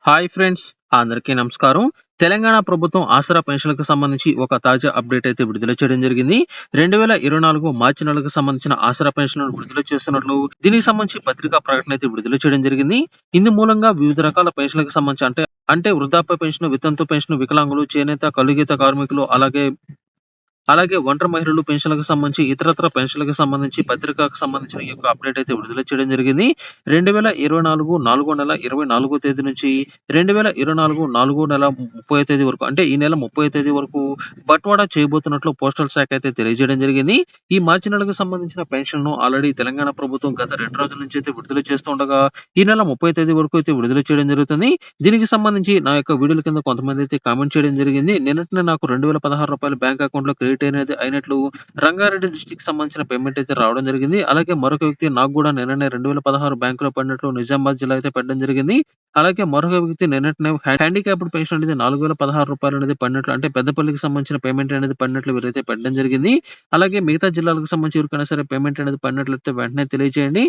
Hi friends! అందరికీ నమస్కారం. తెలంగాణ ప్రభుత్వం ఆసరా పెన్షన్‌లకు సంబంధించి ఒక తాజా అప్డేట్ అయితే విడుదల చేయడం జరిగింది. 2024 మార్చి నెలకు సంబంధించిన ఆసరా పెన్షన్‌లను విడుదల చేస్తున్నట్లు దీనికి సంబంధించి పత్రికా ప్రకటన అయితే విడుదల చేయడం జరిగింది. ఇందు మూలంగా వివిధ రకాల పెన్షన్‌లకు సంబంధించి అంటే వృద్ధాప్య పెన్షన్, వితంతు పెన్షన్, వికలాంగులు, చేనేత, కలుగీత కార్మికులు అలాగే ఒంటరి మహిళలు పెన్షన్‌లకు సంబంధించి ఇతరత్ర పెన్షన్‌లకు సంబంధించి పత్రికకు సంబంధించిన ఈ యొక్క అప్డేట్ అయితే విడుదల చేయడం జరిగింది. 2024 నాలుగో నెల 24వ తేదీ నుంచి 2024 నాలుగో నెల 30వ తేదీ వరకు అంటే ఈ నెల 30వ తేదీ వరకు బట్వాడా చేయబోతున్నట్లు పోస్టల్ శాఖ అయితే తెలియజేయడం జరిగింది. ఈ మార్చి నెలకు సంబంధించిన పెన్షన్‌ను ఆల్రెడీ తెలంగాణ ప్రభుత్వం గత 2 రోజుల నుంచి అయితే విడుదల చేస్తూ ఉండగా ఈ నెల 30వ తేదీ వరకు అయితే విడుదల చేయడం జరుగుతుంది. దీనికి సంబంధించి నా యొక్క వీడియోల కింద కొంతమంది అయితే కామెంట్ చేయడం జరిగింది. నిన్నటినే నాకు రూ. 2016 బ్యాంక్ అకౌంట్‌లో క్రెడిట్ అయినట్లు రంగారెడ్డి డిస్ట్రిక్ట్‌కి సంబంధించిన పేమెంట్ అయితే రావడం జరిగింది. అలాగే మరొక వ్యక్తి నాకు కూడా నిన్ననే 2016 బ్యాంక్‌లో పడినట్లు నిజామాబాద్ జిల్లా అయితే పెట్టడం జరిగింది. అలాగే మరొక వ్యక్తి నిన్నటినే హ్యాండిక్యాప్డ్ పెన్షన్ అనేది రూ. 4016 అనేది పడినట్లు అంటే పెద్దపల్లికి సంబంధించిన పేమెంట్ అనేది పడినట్లు వీరైతే పెట్టడం జరిగింది. అలాగే మిగతా జిల్లాలకు సంబంధించి ఎవరికైనా సరే పేమెంట్ అనేది పడినట్లయితే వెంటనే తెలియజేయండి.